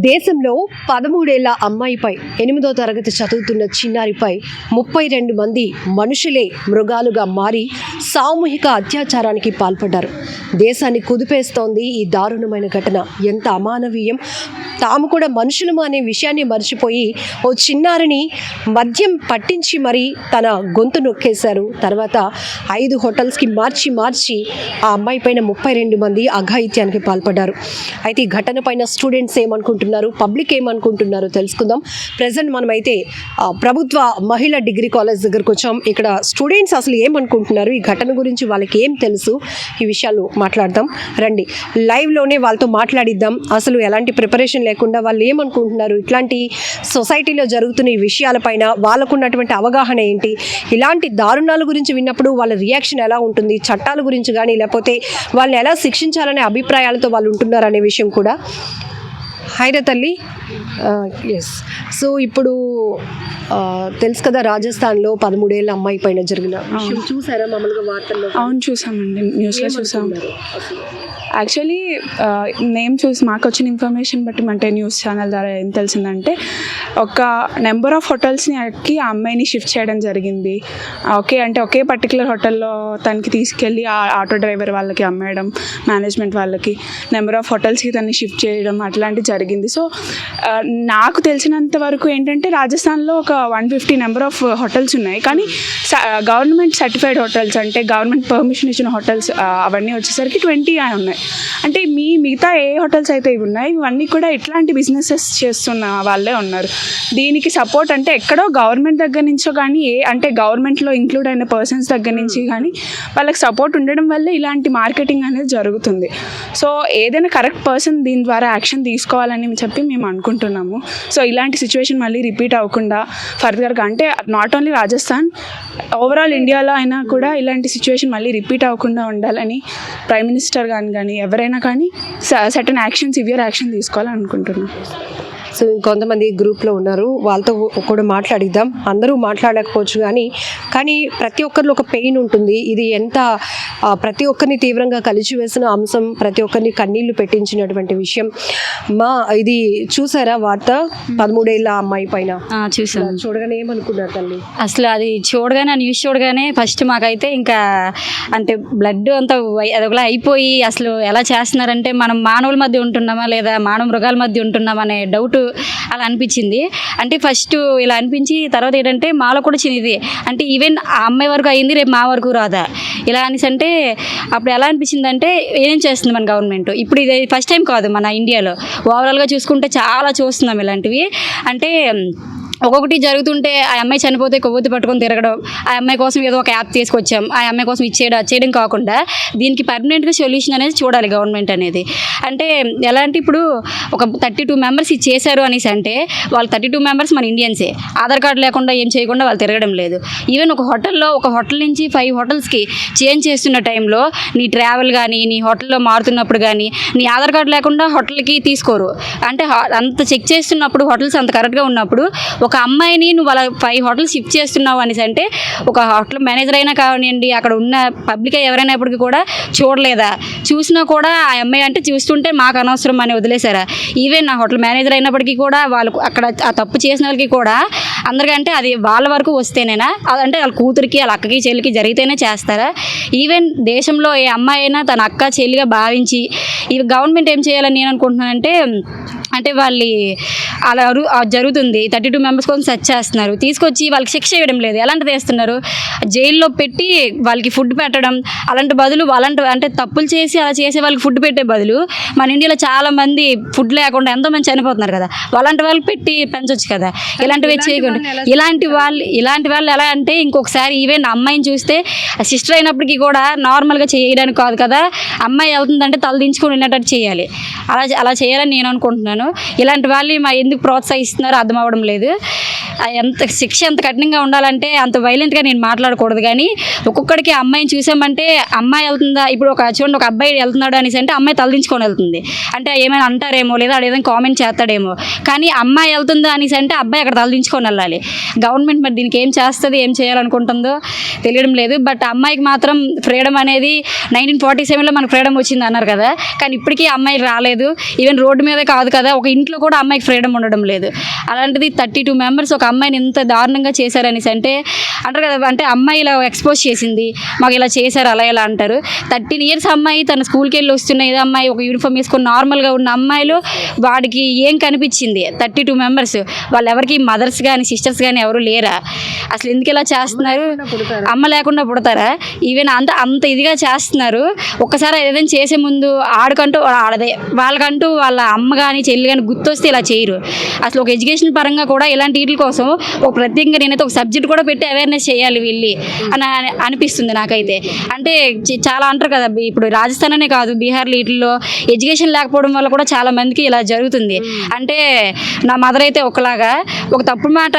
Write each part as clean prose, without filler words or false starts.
దేశంలో 13 ఏళ్ల అమ్మాయిపై 8వ తరగతి చదువుతున్న చిన్నారిపై 32 మంది మనుషులే మృగాలుగా మారి సామూహిక అత్యాచారానికి పాల్పడ్డారు. దేశాన్ని కుదిపేస్తోంది ఈ దారుణమైన ఘటన. ఎంత అమానవీయం! తాము కూడా మనుషులము అనే విషయాన్ని మర్చిపోయి ఓ చిన్నారిని మద్యం పట్టించి మరీ తన గొంతు నొక్కేశారు. తర్వాత 5 హోటల్స్కి మార్చి ఆ అమ్మాయి పైన 32 మంది అఘాయిత్యానికి పాల్పడ్డారు. అయితే ఈ ఘటన పైన స్టూడెంట్స్ ఏమనుకుంటున్నారు, పబ్లిక్ ఏమనుకుంటున్నారో తెలుసుకుందాం. ప్రజెంట్ మనమైతే ప్రభుత్వ మహిళా డిగ్రీ కాలేజ్ దగ్గరకు వచ్చాం. ఇక్కడ స్టూడెంట్స్ అసలు ఏమనుకుంటున్నారు, ఈ ఘటన గురించి వాళ్ళకి ఏం తెలుసు, ఈ విషయాలు మాట్లాడదాం. రండి, లైవ్లోనే వాళ్ళతో మాట్లాడిద్దాం. అసలు ఎలాంటి ప్రిపరేషన్ లేకుండా వాళ్ళు ఏమనుకుంటున్నారు, ఇట్లాంటి సొసైటీలో జరుగుతున్న ఈ విషయాలపైన వాళ్ళకున్నటువంటి అవగాహన ఏంటి, ఇలాంటి దారుణాల గురించి విన్నప్పుడు వాళ్ళ రియాక్షన్ ఎలా ఉంటుంది, చట్టాల గురించి కానీ లేకపోతే వాళ్ళని ఎలా శిక్షించాలనే అభిప్రాయాలతో వాళ్ళు ఉంటున్నారు అనే విషయం కూడా. హైరా తల్లి, ఎస్. సో ఇప్పుడు తెలుసు కదా, రాజస్థాన్లో 13 ఏళ్ళ అమ్మాయి పైన జరిగిన విషయం చూసారా మామూలుగా వార్తల్లో? అవును, చూసామండి, న్యూస్లో చూసాం. యాక్చువల్లీ నేమ్ చూసి మాకు వచ్చిన ఇన్ఫర్మేషన్ బట్టి అంటే న్యూస్ ఛానల్ ద్వారా ఏం తెలిసిందంటే, ఒక నెంబర్ ఆఫ్ హోటల్స్ని అక్కి ఆ అమ్మాయిని షిఫ్ట్ చేయడం జరిగింది. ఒకే పర్టికులర్ హోటల్లో తనకి తీసుకెళ్ళి ఆ ఆటో డ్రైవర్ వాళ్ళకి అమ్మేయడం, మేనేజ్మెంట్ వాళ్ళకి నెంబర్ ఆఫ్ హోటల్స్కి తనని షిఫ్ట్ చేయడం అట్లాంటివి జరిగింది. సో నాకు తెలిసినంత వరకు ఏంటంటే, రాజస్థాన్లో ఒక 150 నెంబర్ ఆఫ్ హోటల్స్ ఉన్నాయి. కానీ గవర్నమెంట్ సర్టిఫైడ్ హోటల్స్ అంటే గవర్నమెంట్ పర్మిషన్ ఇచ్చిన హోటల్స్ అవన్నీ వచ్చేసరికి 20 ఉన్నాయి. అంటే మిగతా ఏ హోటల్స్ అయితే ఇవి ఉన్నాయి, ఇవన్నీ కూడా ఇట్లాంటి బిజినెసెస్ చేస్తున్న వాళ్ళే ఉన్నారు. దీనికి సపోర్ట్ అంటే ఎక్కడో గవర్నమెంట్ దగ్గర నుంచో కానీ అంటే గవర్నమెంట్లో ఇంక్లూడ్ అయిన పర్సన్స్ దగ్గర నుంచి కానీ వాళ్ళకి సపోర్ట్ ఉండడం వల్లే ఇలాంటి మార్కెటింగ్ అనేది జరుగుతుంది. సో ఏదైనా కరెక్ట్ పర్సన్ దీని ద్వారా యాక్షన్ తీసుకోవాలని చెప్పి మేము అనుకుంటున్నాము. సో ఇలాంటి సిచ్యువేషన్ మళ్ళీ రిపీట్ అవ్వకుండా ఫర్దర్గా, అంటే నాట్ ఓన్లీ రాజస్థాన్, ఓవరాల్ ఇండియాలో అయినా కూడా ఇలాంటి సిచ్యువేషన్ మళ్ళీ రిపీట్ అవ్వకుండా ఉండాలని ప్రైమ్ మినిస్టర్ కానీ ఎవరైనా కానీ సర్టన్ యాక్షన్, సివియర్ యాక్షన్ తీసుకోవాలని అనుకుంటున్నాం. సో ఇంకొంతమంది గ్రూప్లో ఉన్నారు, వాళ్ళతో కూడా మాట్లాడిద్దాం. అందరూ మాట్లాడకపోవచ్చు కానీ ప్రతి ఒక్కరిలో ఒక పెయిన్ ఉంటుంది. ఇది ఎంత ప్రతి ఒక్కరిని తీవ్రంగా కలిచివేసిన అంశం, ప్రతి ఒక్కరిని కన్నీళ్లు పెట్టించినటువంటి విషయం. ఇది చూసారా వార్త 13 ఏళ్ళ అమ్మాయి పైన? చూసాను. చూడగానే ఏమనుకున్నారు తల్లి? అసలు అది చూడగానే, న్యూస్ చూడగానే ఫస్ట్ మాకైతే ఇంకా అంటే బ్లడ్ అంతా అదొకలా అయిపోయి, అసలు ఎలా చేస్తున్నారంటే మనం మానవుల మధ్య ఉంటున్నామా లేదా మానవ మృగాల మధ్య ఉంటున్నామా అనే డౌట్ అలా అనిపించింది. అంటే ఫస్ట్ ఇలా అనిపించి తర్వాత ఏంటంటే మాలో కూడా చిన్నది, అంటే ఈవెన్ ఆ అమ్మాయి వరకు అయింది, రేపు మా వరకు రాదా ఇలా అనేసి. అంటే అప్పుడు ఎలా అనిపించింది అంటే, ఏం చేస్తుంది మన గవర్నమెంట్ ఇప్పుడు? ఇది ఫస్ట్ టైం కాదు మన ఇండియాలో, ఓవరాల్గా చూసుకుంటే చాలా చూస్తున్నాం ఇలాంటివి. అంటే ఒక్కొక్కటి జరుగుతుంటే ఆ అమ్మాయి చనిపోతే కొవ్వొత్తి పట్టుకొని తిరగడం, ఆ అమ్మాయి కోసం ఏదో ఒక యాప్ తీసుకొచ్చాం, ఆ అమ్మాయి కోసం చేయడం కాకుండా దీనికి పర్మనెంట్గా సొల్యూషన్ అనేది చూడాలి గవర్నమెంట్ అనేది. అంటే ఎలా అంటే ఇప్పుడు ఒక 32 మెంబర్స్ ఇది చేశారు అనేసి అంటే, వాళ్ళు 32 మెంబర్స్ మన ఇండియన్సే, ఆధార్ కార్డు లేకుండా ఏం చేయకుండా వాళ్ళు తిరగడం లేదు. ఈవెన్ ఒక హోటల్ నుంచి 5 హోటల్స్కి చేంజ్ చేస్తున్న టైంలో నీ ట్రావెల్ కానీ నీ హోటల్లో మారుతున్నప్పుడు కానీ నీ ఆధార్ కార్డు లేకుండా హోటల్కి తీసుకోరు. అంటే అంత చెక్ చేస్తున్నప్పుడు హోటల్స్ అంత కరెక్ట్గా ఉన్నప్పుడు ఒక అమ్మాయిని నువ్వు అలా 5 హోటల్స్ షిఫ్ట్ చేస్తున్నావు అనేసి అంటే, ఒక హోటల్ మేనేజర్ అయినా కానివ్వండి, అక్కడ ఉన్న పబ్లిక్ ఎవరైనప్పటికీ కూడా చూడలేదా? చూసినా కూడా ఆ అమ్మాయి అంటే చూస్తుంటే మాకు అనవసరం అని వదిలేశారా? ఈవెన్ నా హోటల్ మేనేజర్ అయినప్పటికీ కూడా వాళ్ళు అక్కడ ఆ తప్పు చేసిన వాళ్ళకి కూడా అందరికంటే అది వాళ్ళ వరకు వస్తేనేనా, అదంటే వాళ్ళ కూతురికి వాళ్ళ అక్కకి చెల్లికి జరిగితేనే చేస్తారా? ఈవెన్ దేశంలో ఏ అమ్మాయి అయినా తన అక్క చెల్లిగా భావించి ఈ గవర్నమెంట్ ఏం చేయాలని నేను అనుకుంటున్నానంటే, అంటే వాళ్ళు అలా జరుగుతుంది, 32 మెంబర్స్ కోసం సెర్చ్ చేస్తున్నారు, తీసుకొచ్చి వాళ్ళకి శిక్ష వేయడం లేదు. ఎలాంటిది వేస్తున్నారు, జైల్లో పెట్టి వాళ్ళకి ఫుడ్ పెట్టడం. అలాంటి బదులు అంటే తప్పులు చేసి అలా చేసే వాళ్ళకి ఫుడ్ పెట్టే బదులు మన ఇండియాలో చాలా మంది ఫుడ్ లేకుండా ఎంతోమంది చనిపోతున్నారు కదా, అలాంటి వాళ్ళకి పెట్టి పెంచవచ్చు కదా. ఇలాంటివి చేయకుండా ఇలాంటి వాళ్ళు ఎలా అంటే, ఇంకొకసారి ఈవెన్ అమ్మాయిని చూస్తే సిస్టర్ అయినప్పటికీ కూడా నార్మల్గా చేయడానికి కాదు కదా, అమ్మాయి వెళ్తుందంటే తల దించుకొని వెళ్ళేటట్టు చేయాలి. అలా చేయాలని నేను అనుకుంటున్నాను. ఇలాంటి వాళ్ళని ఎందుకు ప్రోత్సహిస్తున్నారో అర్థం అవ్వడం లేదు. శిక్ష ఎంత కఠినంగా ఉండాలంటే అంత వైలెంట్గా నేను మాట్లాడకూడదు. కానీ ఒక్కొక్కడికి అమ్మాయిని చూసామంటే, అమ్మాయి వెళ్తుందా, ఇప్పుడు చూడండి ఒక అబ్బాయి వెళ్తున్నాడు అనేసి అంటే అమ్మాయి తలదించుకొని వెళ్తుంది. అంటే ఏమైనా అంటారేమో లేదా ఏదైనా కామెంట్ చేస్తాడేమో, కానీ అమ్మాయి వెళ్తుందా అనేసి అంటే అబ్బాయి అక్కడ తలదించుకొని వెళ్ళాలి. చూడాలి. గవర్నమెంట్ మరి దీనికి ఏం చేస్తుంది, ఏం చేయాలనుకుంటుందో తెలియడం లేదు. బట్ అమ్మాయికి మాత్రం ఫ్రీడమ్ అనేది 1947లో మనకు ఫ్రీడమ్ వచ్చింది అన్నారు కదా, కానీ ఇప్పటికీ అమ్మాయి రాలేదు. ఈవెన్ రోడ్డు మీదే కాదు కదా, ఒక ఇంట్లో కూడా అమ్మాయికి ఫ్రీడమ్ ఉండడం లేదు. అలాంటిది 32 మెంబర్స్ ఒక అమ్మాయిని ఇంత దారుణంగా చేశారనేసి అంటే అంటారు కదా, అంటే అమ్మాయి ఇలా ఎక్స్పోజ్ చేసింది, మాకు ఇలా చేశారు అలా ఇలా అంటారు. 13 ఇయర్స్ అమ్మాయి తన స్కూల్కి వెళ్ళి వస్తున్న ఏదో అమ్మాయి ఒక యూనిఫామ్ వేసుకొని నార్మల్గా ఉన్న అమ్మాయిలు వాడికి ఏం కనిపించింది? 32 మెంబర్స్, వాళ్ళు ఎవరికి మదర్స్ కానీ సిస్టర్స్ కానీ ఎవరు లేరా? అసలు ఎందుకు ఇలా చేస్తున్నారు? అమ్మ లేకుండా పుడతారా? ఈవెన్ అంత ఇదిగా చేస్తున్నారు. ఒక్కసారి ఏదైనా చేసే ముందు ఆడకంటూ ఆడదే వాళ్ళకంటూ వాళ్ళ అమ్మ కానీ చెల్లి కానీ గుర్తొస్తే ఇలా చేయరు. అసలు ఒక ఎడ్యుకేషన్ పరంగా కూడా ఇలాంటి వీటి కోసం ఒక ప్రత్యేకంగా నేనైతే ఒక సబ్జెక్ట్ కూడా పెట్టి అవేర్నెస్ చేయాలి వీళ్ళు అని అనిపిస్తుంది నాకైతే. అంటే చాలా అంటారు కదా, ఇప్పుడు రాజస్థాన్ అనే కాదు బీహార్లో వీటిల్లో ఎడ్యుకేషన్ లేకపోవడం వల్ల కూడా చాలా మందికి ఇలా జరుగుతుంది. అంటే నా మదర్ అయితే ఒకలాగా, ఒక తప్పుడు మాట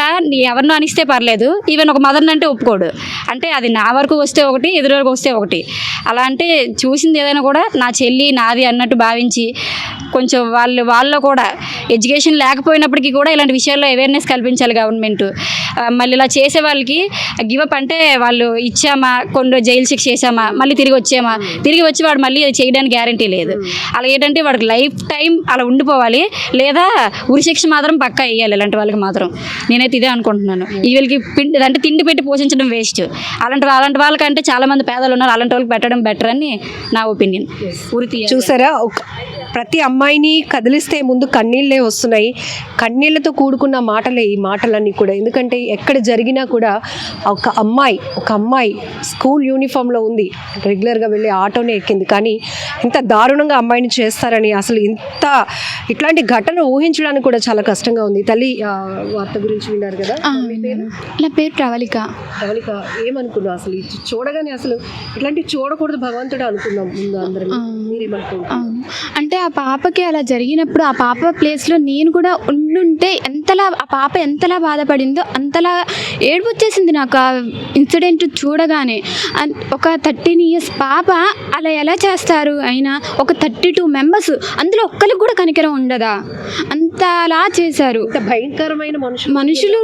ఎవరినో అనిస్తే పర్లేదు, ఈవెన్ ఒక మదర్ని అంటే ఒప్పుకోడు. అంటే అది నా వరకు వస్తే ఒకటి, ఎదురు వరకు వస్తే ఒకటి. అలా అంటే చూసింది ఏదైనా కూడా నా చెల్లి నాది అన్నట్టు భావించి కొంచెం వాళ్ళలో కూడా ఎడ్యుకేషన్ లేకపోయినప్పటికీ కూడా ఇలాంటి విషయాల్లో అవేర్నెస్ కల్పించాలి గవర్నమెంట్. మళ్ళీ ఇలా చేసే వాళ్ళకి గివప్ అంటే వాళ్ళు ఇచ్చామా, కొన్ని జైలు శిక్ష చేసామా, మళ్ళీ తిరిగి వచ్చామా, తిరిగి వచ్చి వాడు మళ్ళీ అది చేయడానికి గ్యారంటీ లేదు. అలా ఏంటంటే వాడికి లైఫ్ టైం అలా ఉండిపోవాలి, లేదా ఉరిశిక్ష మాత్రం పక్కా వేయాలి ఇలాంటి వాళ్ళకి మాత్రం. నేనైతే ఇదే అనుకుంటున్నాను. వీళ్ళకి అంటే తిండి పెట్టి పోషించడం వేస్ట్. అలాంటి వాళ్ళకంటే చాలా మంది పేదలు ఉన్నారు, అలాంటి వాళ్ళకి పెట్టడం బెటర్ అని నా ఒపీనియన్. చూసారా, ప్రతి అమ్మాయిని కదిలిస్తే ముందు కన్నీళ్ళే వస్తున్నాయి. కన్నీళ్లతో కూడుకున్న మాటలే ఈ మాటలన్నీ కూడా. ఎందుకంటే ఎక్కడ జరిగినా కూడా ఒక అమ్మాయి స్కూల్ యూనిఫామ్లో ఉంది, రెగ్యులర్గా వెళ్ళి ఆటోనే ఎక్కింది, కానీ ఇంత దారుణంగా అమ్మాయిని చేస్తారని అసలు ఇట్లాంటి ఘటన ఊహించడానికి కూడా చాలా కష్టంగా ఉంది. తల్లి, వార్త గురించి విన్నారు కదా, నా పేరు ప్రవళిక. ఏమనుకున్నావు అసలు చూడగానే? అసలు ఇట్లాంటివి చూడకూడదు భగవంతుడు అనుకున్నాం ముందు అందరం. మీరేమనుకుంటున్నారు? అంటే ఆ పాపకి అలా జరిగినప్పుడు ఆ పాప ప్లేస్లో నేను కూడా ఉండుంటే ఆ పాప ఎంతలా బాధపడిందో అంతలా ఏడుపు వచ్చేసింది నాకు ఆ ఇన్సిడెంట్ చూడగానే. ఒక 13 ఇయర్స్ పాప అలా ఎలా చేస్తారు? అయినా ఒక 32 మెంబర్స్, అందులో ఒక్కరికి కూడా కనికరం ఉండదా? అంతలా చేశారు. భయంకరమైన మనుషులు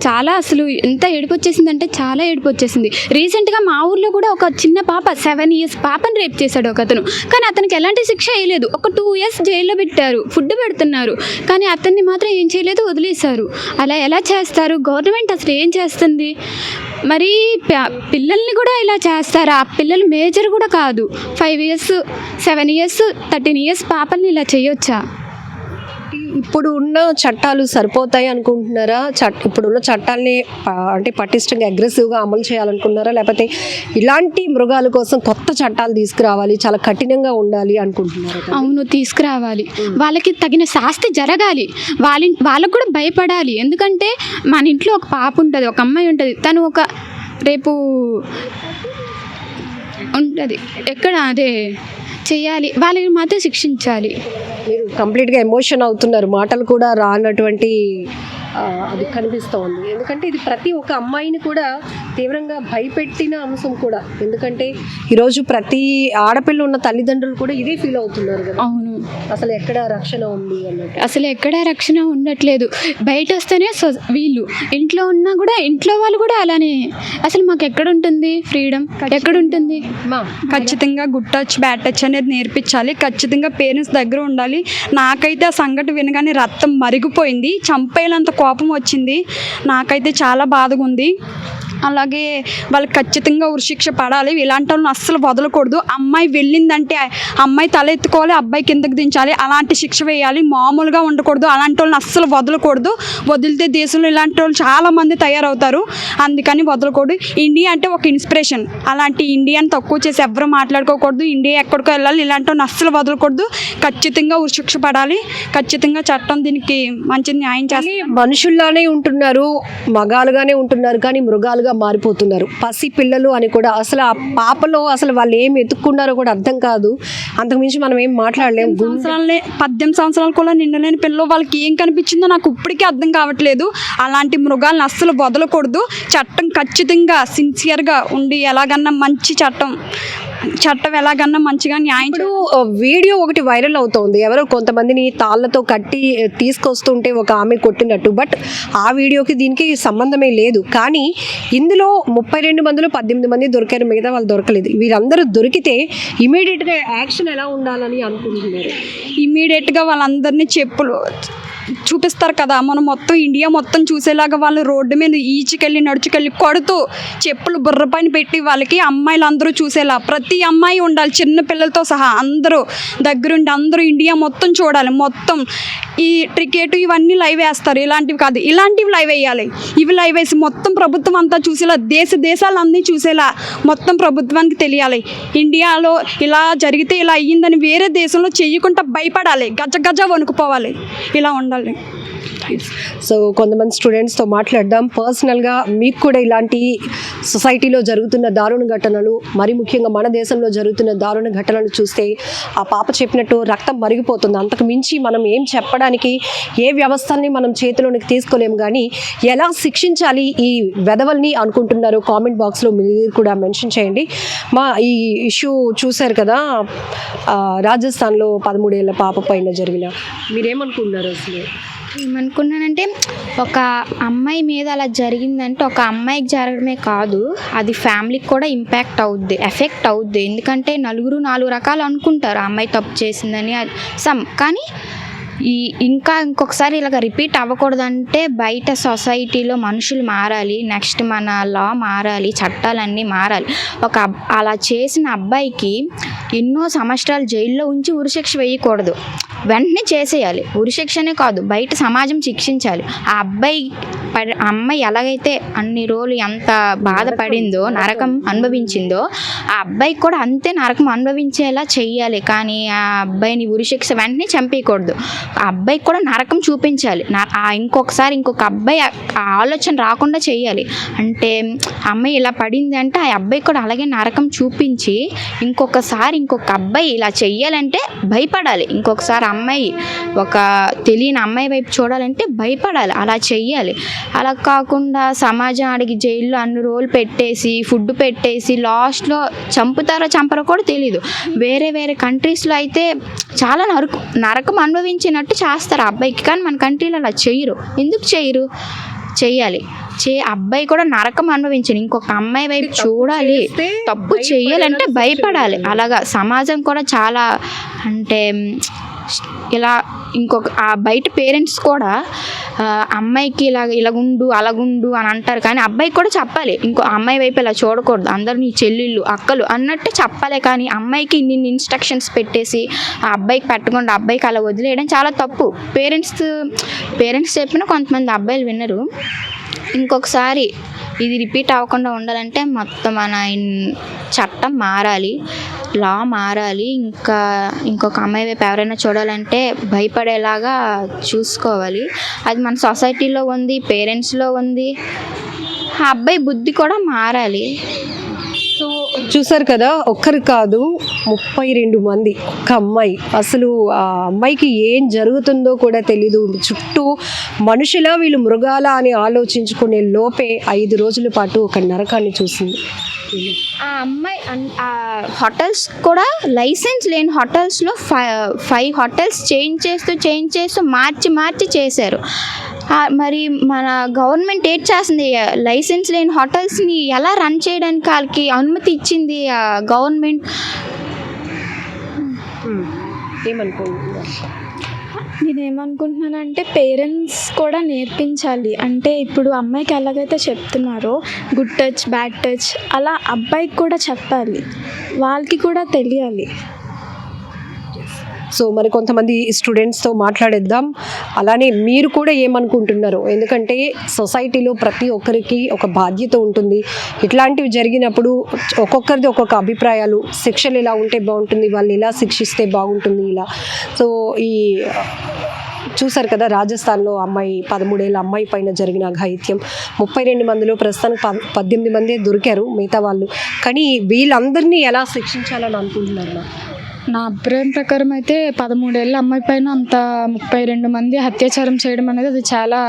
చాలా, అసలు ఎంత ఏడుపు వచ్చేసిందంటే చాలా ఏడుపు వచ్చేసింది. రీసెంట్గా మా ఊర్లో కూడా ఒక చిన్న పాప 7 ఇయర్స్ పాపని రేప్ చేశాడు ఒక అతను, కానీ అతనికి ఎలాంటి శిక్ష వేయలేదు. ఒక 2 ఇయర్స్ జైల్లో పెట్టారు, ఫుడ్ పెడుతున్నారు, కానీ అతన్ని మాత్రం ఏం చేయలేదు, వదిలేశారు. అలా ఎలా చేస్తారు? గవర్నమెంట్ అసలు ఏం చేస్తుంది? మరి పిల్లల్ని కూడా ఇలా చేస్తారా? ఆ పిల్లలు మేజర్ కూడా కాదు, 5 ఇయర్స్ 7 ఇయర్స్ 13 ఇయర్స్ పాపల్ని ఇలా చేయొచ్చా? ఇప్పుడు ఉన్న చట్టాలు సరిపోతాయి అనుకుంటున్నారా? ఇప్పుడున్న చట్టాలని అంటే పటిష్టంగా అగ్రెసివ్గా అమలు చేయాలనుకుంటున్నారా, లేకపోతే ఇలాంటి మృగాల కోసం కొత్త చట్టాలు తీసుకురావాలి, చాలా కఠినంగా ఉండాలి అనుకుంటున్నారా? అవును, తీసుకురావాలి. వాళ్ళకి తగిన శాస్తి జరగాలి. వాళ్ళకు కూడా భయపడాలి. ఎందుకంటే మన ఇంట్లో ఒక పాప ఉంటుంది, ఒక అమ్మాయి ఉంటుంది, తను ఒక రేపు ఉంటుంది ఎక్కడ అదే చేయాలి, వాళ్ళని మాత్రం శిక్షించాలి. మీరు కంప్లీట్గా ఎమోషన్ అవుతున్నారు, మాటలు కూడా రానటువంటి అది కనిపిస్తూ ఉంది. ఎందుకంటే ఇది ప్రతి ఒక్క అమ్మాయిని కూడా తీవ్రంగా భయపెట్టిన అంశం కూడా. ఎందుకంటే ఈరోజు ప్రతి ఆడపిల్ల ఉన్న తల్లిదండ్రులు కూడా ఇదే ఫీల్ అవుతున్నారు కదా. అవును, అసలు ఎక్కడ రక్షణ ఉంది అన్నట్టు. అసలు ఎక్కడ రక్షణ ఉండట్లేదు. బయట వస్తేనే వీళ్ళు, ఇంట్లో ఉన్నా కూడా ఇంట్లో వాళ్ళు కూడా అలానే. అసలు మాకు ఎక్కడ ఉంటుంది ఫ్రీడమ్? ఎక్కడ ఉంటుంది? ఖచ్చితంగా గుడ్ టచ్ బ్యాడ్ టచ్ అనేది నేర్పించాలి. ఖచ్చితంగా పేరెంట్స్ దగ్గర ఉండాలి. నాకైతే ఆ సంఘటన వినగానే రక్తం మరిగిపోయింది, చంపేయాలంత కోపం వచ్చింది. నాకైతే చాలా బాధగా ఉంది. అలాగే వాళ్ళకి ఖచ్చితంగా ఉరిశిక్ష పడాలి. ఇలాంటి వాళ్ళని అస్సలు వదలకూడదు. అమ్మాయి వెళ్ళిందంటే అమ్మాయి తల ఎత్తుకోవాలి, అబ్బాయి కిందకి దించాలి, అలాంటి శిక్ష వేయాలి. మామూలుగా ఉండకూడదు. అలాంటి వాళ్ళని అస్సలు వదలకూడదు. వదిలితే దేశంలో ఇలాంటి వాళ్ళు చాలామంది తయారవుతారు, అందుకని వదలకూడదు. ఇండియా అంటే ఒక ఇన్స్పిరేషన్, అలాంటి ఇండియాని తక్కువ చేసి ఎవరు మాట్లాడుకోకూడదు. ఇండియా ఎక్కడికో వెళ్ళాలి, ఇలాంటి వాళ్ళని అస్సలు వదలకూడదు. ఖచ్చితంగా ఉరిశిక్ష పడాలి. ఖచ్చితంగా చట్టం దీనికి మంచి న్యాయం చేస్తుంది. మనుషుల్లానే ఉంటున్నారు, మగాలుగానే ఉంటున్నారు, కానీ మృగాలుగా మారిపోతున్నారు. పసి పిల్లలు అని కూడా అసలు ఆ పాపలో అసలు వాళ్ళు ఏం ఎత్తుక్కున్నారో కూడా అర్థం కాదు. అంతకుమించి మనం ఏం మాట్లాడలేము. 18 సంవత్సరాలు కూడా నిండలేని పిల్లలు, వాళ్ళకి ఏం కనిపించిందో నాకు ఇప్పటికీ అర్థం కావట్లేదు. అలాంటి మృగాలను అస్సలు వదలకూడదు. చట్టం ఖచ్చితంగా సిన్సియర్గా ఉండి ఎలాగన్నా మంచి చట్టం చట్టం ఎలాగన్నా మంచిగా న్యాయం ఇప్పుడు వీడియో ఒకటి వైరల్ అవుతోంది, ఎవరో కొంతమందిని తాళ్ళతో కట్టి తీసుకొస్తుంటే ఒక ఆమె కొట్టినట్టు. బట్ ఆ వీడియోకి దీనికి సంబంధమే లేదు. కానీ ఇందులో 32 మందిలో 18 మంది దొరికారు, మిగతా వాళ్ళు దొరకలేదు. వీరందరూ దొరికితే ఇమీడియట్గా యాక్షన్ ఎలా ఉండాలని అనుకుంటున్నారు? ఇమీడియట్గా వాళ్ళందరినీ చెప్పులు చూపిస్తారు కదా, మనం మొత్తం ఇండియా మొత్తం చూసేలాగా వాళ్ళు రోడ్డు మీద ఈచుకెళ్ళి నడుచుకెళ్ళి కొడుతూ చెప్పులు బుర్ర పైన పెట్టి వాళ్ళకి అమ్మాయిలు అందరూ చూసేలా ప్రతి అమ్మాయి ఉండాలి, చిన్న పిల్లలతో సహా అందరూ దగ్గరుండి అందరూ ఇండియా మొత్తం చూడాలి. మొత్తం ఈ క్రికెట్ ఇవన్నీ లైవ్ వేస్తారు, ఇలాంటివి కాదు, ఇలాంటివి లైవ్ వేయాలి. ఇవి లైవ్ వేసి మొత్తం ప్రభుత్వం అంతా చూసేలా, దేశాలన్నీ చూసేలా మొత్తం ప్రభుత్వానికి తెలియాలి. ఇండియాలో ఇలా జరిగితే ఇలా అయ్యిందని వేరే దేశంలో చెయ్యకుండా భయపడాలి, గజ వణుకుపోవాలి. ఇలా ఉండాలి. సో కొంతమంది స్టూడెంట్స్తో మాట్లాడదాం. పర్సనల్గా మీకు కూడా ఇలాంటి సొసైటీలో జరుగుతున్న దారుణ ఘటనలు, మరి ముఖ్యంగా మన దేశంలో జరుగుతున్న దారుణ ఘటనలు చూస్తే ఆ పాప చెప్పినట్టు రక్తం మరిగిపోతుంది. అంతకు మించి మనం ఏం చెప్పడానికి, ఏ వ్యవస్థల్ని మనం చేతిలోనికి తీసుకోలేము. కానీ ఎలా శిక్షించాలి ఈ వెధవల్ని అనుకుంటున్నారు కామెంట్ బాక్స్లో మీరు కూడా మెన్షన్ చేయండి. ఈ ఇష్యూ చూశారు కదా, రాజస్థాన్లో 13 ఏళ్ల పాప పైన జరిగిన, మీరేమనుకుంటున్నారు అసలు? ఏమనుకున్నానంటే ఒక అమ్మాయి మీద అలా జరిగిందంటే ఒక అమ్మాయికి జరగడమే కాదు, అది ఫ్యామిలీకి కూడా ఎఫెక్ట్ అవుద్ది. ఎందుకంటే నలుగురు 4 రకాలు అనుకుంటారు ఆ అమ్మాయి తప్పు చేసిందని. కానీ ఇంకొకసారి ఇలాగ రిపీట్ అవ్వకూడదంటే బయట సొసైటీలో మనుషులు మారాలి, నెక్స్ట్ మన లా మారాలి, చట్టాలన్నీ మారాలి. అలా చేసిన అబ్బాయికి ఎన్నో సంవత్సరాలు జైల్లో ఉంచి ఉరిశిక్ష వేయకూడదు, వెంటనే చేసేయాలి. ఉరిశిక్షనే కాదు, బయట సమాజం శిక్షించాలి. ఆ అమ్మాయి ఎలాగైతే అన్ని రోజులు ఎంత బాధపడిందో, నరకం అనుభవించిందో, ఆ అబ్బాయికి కూడా అంతే నరకం అనుభవించేలా చెయ్యాలి. కానీ ఆ అబ్బాయిని ఉరిశిక్ష వెంటనే చంపేయకూడదు, ఆ అబ్బాయికి కూడా నరకం చూపించాలి. ఇంకొక అబ్బాయి ఆ ఆలోచన రాకుండా చెయ్యాలి. అంటే అమ్మాయి ఇలా పడింది అంటే ఆ అబ్బాయి కూడా అలాగే నరకం చూపించి ఇంకొక అబ్బాయి ఇలా చెయ్యాలంటే భయపడాలి. ఇంకొకసారి అమ్మాయి ఒక తెలియని అమ్మాయి వైపు చూడాలంటే భయపడాలి, అలా చెయ్యాలి. అలా కాకుండా సమాజం అడిగి జైల్లో అన్ని రోజులు పెట్టేసి, ఫుడ్ పెట్టేసి, లాస్ట్లో చంపరో కూడా తెలీదు. వేరే కంట్రీస్లో అయితే చాలా నరకం అనుభవించినట్టు చేస్తారు ఆ అబ్బాయికి. కానీ మన కంట్రీలో అలా చెయ్యరు. ఎందుకు చెయ్యరు? చెయ్యాలి. అబ్బాయి కూడా నరకం అనుభవించాలి, ఇంకొక అమ్మాయి వైపు చూడాలి. తప్పు చెయ్యాలంటే భయపడాలి. అలాగా సమాజం కూడా చాలా, అంటే ఇలా ఆ బయట పేరెంట్స్ కూడా అమ్మాయికి ఇలాగుండు అలాగుండు అని అంటారు. కానీ అబ్బాయికి కూడా చెప్పాలి, ఇంకో అమ్మాయి వైపు ఇలా చూడకూడదు, అందరు నీ చెల్లెళ్ళు అక్కలు అన్నట్టు చెప్పాలి. కానీ అమ్మాయికి ఇన్ని ఇన్స్ట్రక్షన్స్ పెట్టేసి ఆ అబ్బాయికి పెట్టకుండా అబ్బాయికి అలా వదిలేయడం చాలా తప్పు. పేరెంట్స్ చెప్పినా కొంతమంది అబ్బాయిలు వినరు. ఇంకొకసారి ఇది రిపీట్ అవ్వకుండా ఉండాలంటే మొత్తం మన చట్టం మారాలి, లా మారాలి. ఇంకొక అమ్మాయి వైపు ఎవరైనా చూడాలంటే భయపడేలాగా చూసుకోవాలి. అది మన సొసైటీలో ఉంది, పేరెంట్స్లో ఉంది. ఆ అబ్బాయి బుద్ధి కూడా మారాలి. సో చూసారు కదా, ఒక్కరు కాదు 32 మంది, ఒక్క అమ్మాయి. అసలు ఆ అమ్మాయికి ఏం జరుగుతుందో కూడా తెలీదు. చుట్టూ మనుషుల వీళ్ళు మృగాల అని ఆలోచించుకునే లోపే 5 రోజుల పాటు ఒక నరకాన్ని చూసింది. ఆ అమ్మాయి హోటల్స్ కూడా లైసెన్స్ లేని హోటల్స్లో 5 హోటల్స్ చేంజ్ చేస్తూ మార్చి చేశారు. మరి మన గవర్నమెంట్ ఏం చేస్తుంది? లైసెన్స్ లేని హోటల్స్ని ఎలా రన్ చేయడానికి వాళ్ళకి అనుమతి ఇచ్చింది గవర్నమెంట్. నేనేమనుకుంటున్నానంటే పేరెంట్స్ కూడా నేర్పించాలి. అంటే ఇప్పుడు అమ్మాయికి ఎలాగైతే చెప్తున్నారో గుడ్ టచ్ బ్యాడ్ టచ్, అలా అబ్బాయికి కూడా చెప్పాలి, వాళ్ళకి కూడా తెలియాలి. సో మరి కొంతమంది స్టూడెంట్స్తో మాట్లాడేద్దాం. అలానే మీరు కూడా ఏమనుకుంటున్నారు? ఎందుకంటే సొసైటీలో ప్రతి ఒక్కరికి ఒక బాధ్యత ఉంటుంది. ఇట్లాంటివి జరిగినప్పుడు ఒక్కొక్కరిది ఒక్కొక్క అభిప్రాయాలు, శిక్షలు ఇలా ఉంటే బాగుంటుంది, వాళ్ళు ఇలా శిక్షిస్తే బాగుంటుంది, ఇలా. సో చూసారు కదా, రాజస్థాన్లో 13 ఏళ్ళ అమ్మాయి పైన జరిగిన అఘాయిత్యం. 32 మందిలో ప్రస్తుతానికి 18 మందే దొరికారు, మిగతా వాళ్ళు. కానీ వీళ్ళందరినీ ఎలా శిక్షించాలని అనుకుంటున్నారు? నా అభిప్రాయం ప్రకారం అయితే 13 ఏళ్ళ అమ్మాయి పైన అంత 32 మంది అత్యాచారం చేయడం అనేది అది చాలా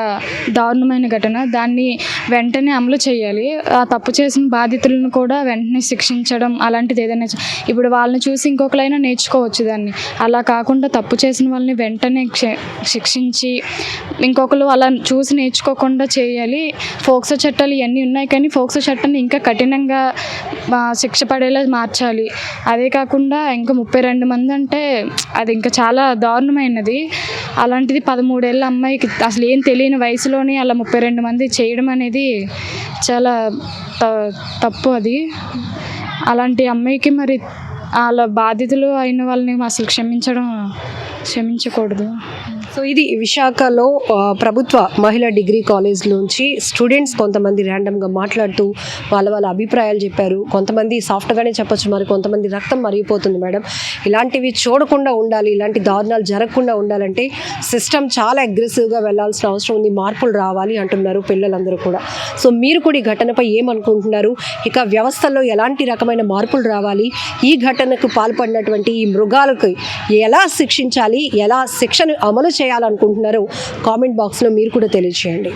దారుణమైన ఘటన. దాన్ని వెంటనే అమలు చేయాలి. ఆ తప్పు చేసిన బాధితులను కూడా వెంటనే శిక్షించడం అలాంటిది ఏదైనా ఇప్పుడు వాళ్ళని చూసి ఇంకొకరైనా నేర్చుకోవచ్చు దాన్ని. అలా కాకుండా తప్పు చేసిన వాళ్ళని వెంటనే శిక్షించి ఇంకొకరు అలా చూసి నేర్చుకోకుండా చేయాలి. ఫోక్సో చట్టాలు ఇవన్నీ ఉన్నాయి కానీ ఫోక్సో చట్టాన్ని ఇంకా కఠినంగా శిక్ష పడేలా మార్చాలి. అదే కాకుండా ఇంకా 32 మంది అంటే అది ఇంకా చాలా దారుణమైనది. అలాంటిది 13 ఏళ్ళ అమ్మాయికి అసలు ఏం తెలియని వయసులోనే అలా 32 మంది చేయడం అనేది చాలా తప్పు. అది అలాంటి అమ్మాయికి మరి వాళ్ళ బాధితులు అయిన వాళ్ళని అసలు క్షమించకూడదు. సో ఇది విశాఖలో ప్రభుత్వ మహిళా డిగ్రీ కాలేజ్ నుంచి స్టూడెంట్స్ కొంతమంది ర్యాండమ్గా మాట్లాడుతూ వాళ్ళ అభిప్రాయాలు చెప్పారు. కొంతమంది సాఫ్ట్గానే చెప్పొచ్చు, మరి కొంతమంది రక్తం మరిగిపోతుంది మేడం, ఇలాంటివి చూడకుండా ఉండాలి, ఇలాంటి దారుణాలు జరగకుండా ఉండాలంటే సిస్టమ్ చాలా అగ్రెసివ్గా వెళ్ళాల్సిన అవసరం ఉంది, మార్పులు రావాలి అంటున్నారు పిల్లలందరూ కూడా. సో మీరు కూడా ఈ ఘటనపై ఏమనుకుంటున్నారు? ఇక వ్యవస్థల్లో ఎలాంటి రకమైన మార్పులు రావాలి, ఈ ఘటనకు పాల్పడినటువంటి ఈ మృగాలకు ఎలా శిక్షించాలి, ఎలా శిక్షను అమలు చేయాలనుకుంటున్నారో కామెంట్ బాక్స్లో మీరు కూడా తెలియజేయండి.